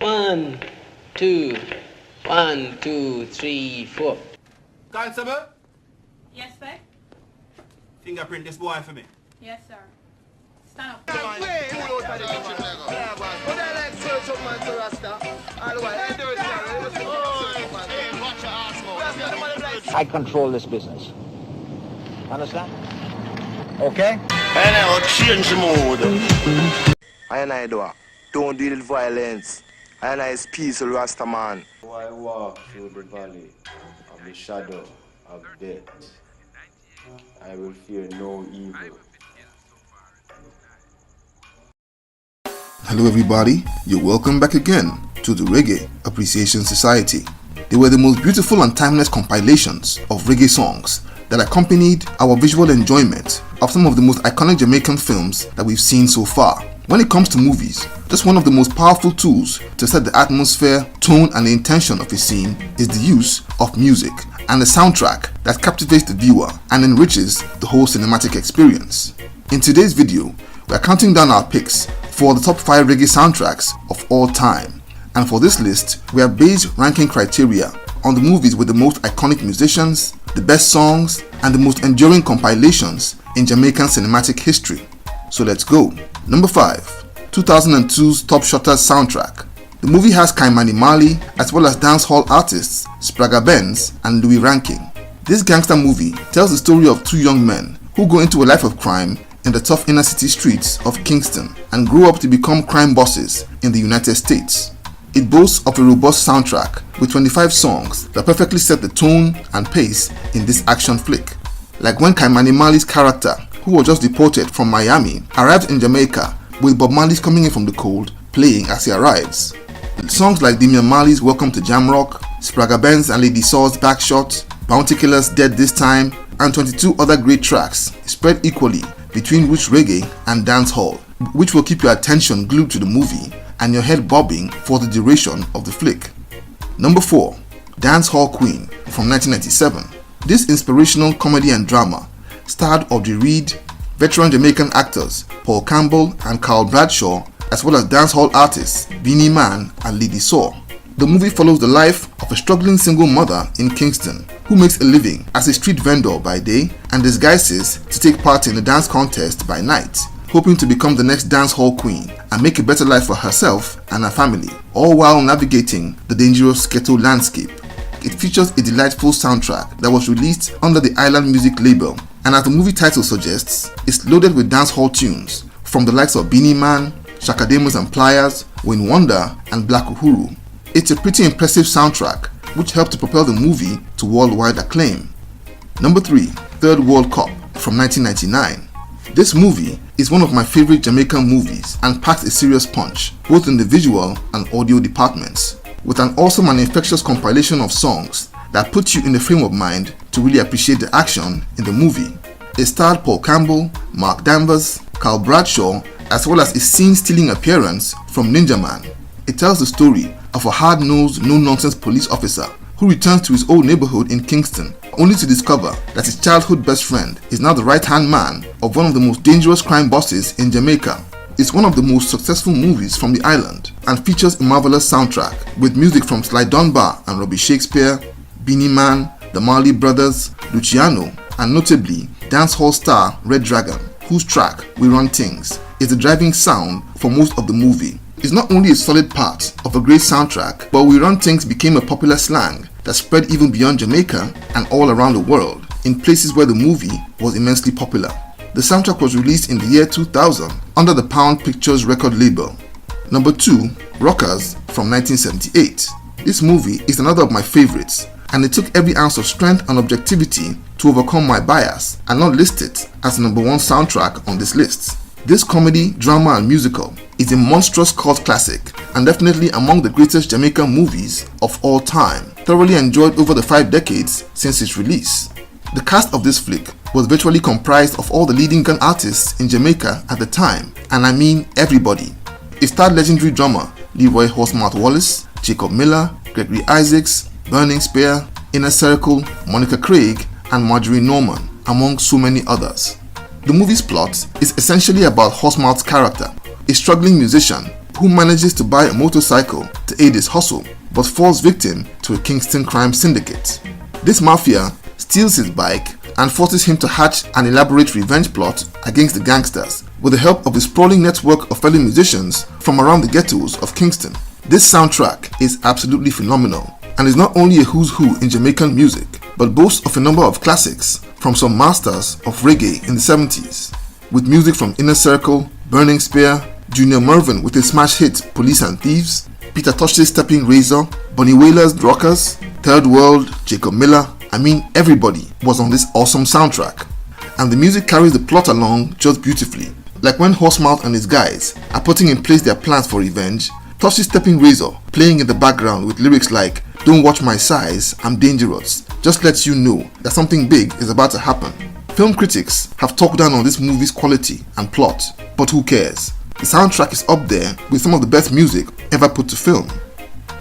1, 2, 1, 2, 3, 4. Constable? Yes, sir? Fingerprint this boy for me. Yes, sir. Stand up. I control this business. Understand? Okay? And I will change the mood. I don't deal with violence. I is peace, Rasta man. I walk through the valley of the shadow of death. I will fear no evil. Hello everybody, you're welcome back again to the Reggae Appreciation Society. They were the most beautiful and timeless compilations of reggae songs that accompanied our visual enjoyment of some of the most iconic Jamaican films that we've seen so far. When it comes to movies, just one of the most powerful tools to set the atmosphere, tone and the intention of a scene is the use of music and the soundtrack that captivates the viewer and enriches the whole cinematic experience. In today's video, we are counting down our picks for the top 5 reggae soundtracks of all time. And for this list, we have based ranking criteria on the movies with the most iconic musicians, the best songs, and the most enduring compilations in Jamaican cinematic history. So let's go. Number 5. 2002's Top Shotta soundtrack. The movie has Kaimani Marley as well as dancehall artists Spragga Benz and Louis Ranking. This gangster movie tells the story of two young men who go into a life of crime in the tough inner city streets of Kingston and grow up to become crime bosses in the United States. It boasts of a robust soundtrack with 25 songs that perfectly set the tone and pace in this action flick. Like when Kaimani Marley's character, who was just deported from Miami, arrives in Jamaica with Bob Marley's Coming In From The Cold playing as he arrives. Songs like Damian Marley's Welcome to Jamrock, Spragga Benz and Lady Saw's Backshot, Bounty Killer's Dead This Time, and 22 other great tracks spread equally between roots reggae and dancehall, which will keep your attention glued to the movie and your head bobbing for the duration of the flick. Number 4. Dancehall Queen from 1997. This inspirational comedy and drama starred Audrey Reed, veteran Jamaican actors Paul Campbell and Carl Bradshaw, as well as dancehall artists Beanie Man and Lady Saw. The movie follows the life of a struggling single mother in Kingston who makes a living as a street vendor by day and disguises to take part in a dance contest by night, hoping to become the next dancehall queen and make a better life for herself and her family, all while navigating the dangerous ghetto landscape. It features a delightful soundtrack that was released under the Island Music label, and as the movie title suggests, it's loaded with dancehall tunes from the likes of Beanie Man, Shakademus and Pliers, Wayne Wonder and Black Uhuru. It's a pretty impressive soundtrack which helped to propel the movie to worldwide acclaim. Number 3. Third World Cup from 1999. This movie is one of my favorite Jamaican movies and packs a serious punch, both in the visual and audio departments, with an awesome and infectious compilation of songs that put you in the frame of mind to really appreciate the action in the movie. It starred Paul Campbell, Mark Danvers, Carl Bradshaw, as well as a scene-stealing appearance from Ninja Man. It tells the story of a hard-nosed, no-nonsense police officer who returns to his old neighborhood in Kingston, only to discover that his childhood best friend is now the right-hand man of one of the most dangerous crime bosses in Jamaica. It's one of the most successful movies from the island and features a marvelous soundtrack with music from Sly Dunbar and Robbie Shakespeare, Beanie Man, the Marley Brothers, Luciano, and notably dancehall star Red Dragon, whose track We Run Things is the driving sound for most of the movie. It's not only a solid part of a great soundtrack, but We Run Things became a popular slang that spread even beyond Jamaica and all around the world in places where the movie was immensely popular. The soundtrack was released in the year 2000 under the Pound Pictures record label. Number 2. Rockers from 1978. This movie is another of my favorites, and it took every ounce of strength and objectivity to overcome my bias and not list it as the number 1 soundtrack on this list. This comedy, drama and musical is a monstrous cult classic and definitely among the greatest Jamaican movies of all time, thoroughly enjoyed over the 5 decades since its release. The cast of this flick was virtually comprised of all the leading gun artists in Jamaica at the time, and I mean everybody. It starred legendary drummer Leroy Horsemouth Wallace, Jacob Miller, Gregory Isaacs, Burning Spear, Inner Circle, Monica Craig and Marjorie Norman, among so many others. The movie's plot is essentially about Horsemouth's character, a struggling musician who manages to buy a motorcycle to aid his hustle but falls victim to a Kingston crime syndicate. This mafia steals his bike and forces him to hatch an elaborate revenge plot against the gangsters with the help of a sprawling network of fellow musicians from around the ghettos of Kingston. This soundtrack is absolutely phenomenal and is not only a who's who in Jamaican music, but boasts of a number of classics from some masters of reggae in the 70s, with music from Inner Circle, Burning Spear, Junior Mervyn with his smash hit Police and Thieves, Peter Tosh's Stepping Razor, Bunny Wailer's Rockers, Third World, Jacob Miller. I mean, everybody was on this awesome soundtrack. And the music carries the plot along just beautifully. Like when Horsemouth and his guys are putting in place their plans for revenge, Tosh's Stepping Razor playing in the background with lyrics like "Don't watch my size, I'm dangerous," just lets you know that something big is about to happen. Film critics have talked down on this movie's quality and plot, but who cares? The soundtrack is up there with some of the best music ever put to film.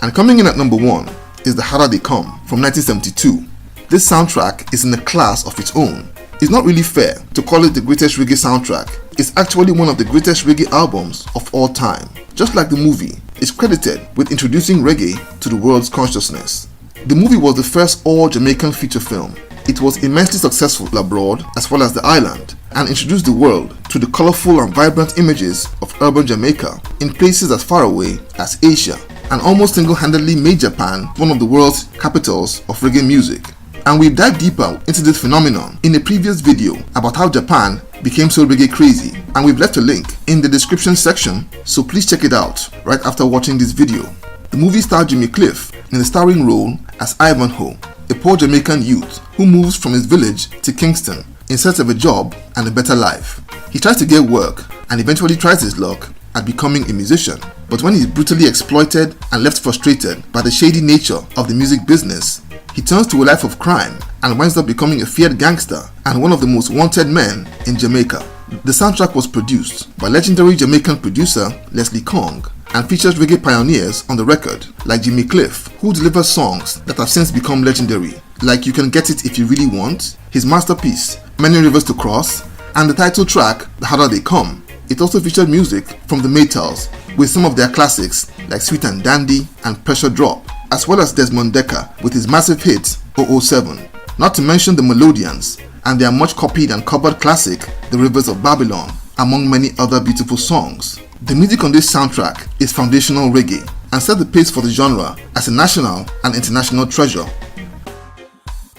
And coming in at number 1 is The Harder They Come from 1972. This soundtrack is in a class of its own. It's not really fair to call it the greatest reggae soundtrack. It's actually one of the greatest reggae albums of all time. Just like the movie, it's credited with introducing reggae to the world's consciousness. The movie was the first all-Jamaican feature film. It was immensely successful abroad as well as the island, and introduced the world to the colorful and vibrant images of urban Jamaica in places as far away as Asia, and almost single-handedly made Japan one of the world's capitals of reggae music. And we've dived deeper into this phenomenon in a previous video about how Japan became so reggae crazy, and we've left a link in the description section, so please check it out right after watching this video. The movie starred Jimmy Cliff in the starring role as Ivanhoe, a poor Jamaican youth who moves from his village to Kingston in search of a job and a better life. He tries to get work and eventually tries his luck at becoming a musician, but when he's brutally exploited and left frustrated by the shady nature of the music business, he turns to a life of crime and winds up becoming a feared gangster and one of the most wanted men in Jamaica. The soundtrack was produced by legendary Jamaican producer Leslie Kong and features reggae pioneers on the record like Jimmy Cliff, who delivers songs that have since become legendary, like You Can Get It If You Really Want, his masterpiece Many Rivers to Cross, and the title track The Harder They Come. It also featured music from the Maytals with some of their classics like Sweet and Dandy and Pressure Drop, as well as Desmond Dekker with his massive hit 007, not to mention the Melodians and their much copied and covered classic The Rivers of Babylon, among many other beautiful songs. The music on this soundtrack is foundational reggae and set the pace for the genre as a national and international treasure.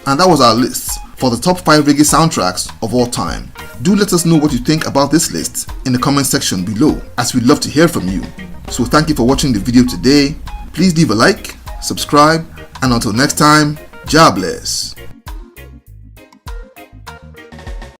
And that was our list for the top 5 reggae soundtracks of all time. Do let us know what you think about this list in the comment section below, as we'd love to hear from you. So thank you for watching the video today. Please leave a like, subscribe, and until next time, Jah bless.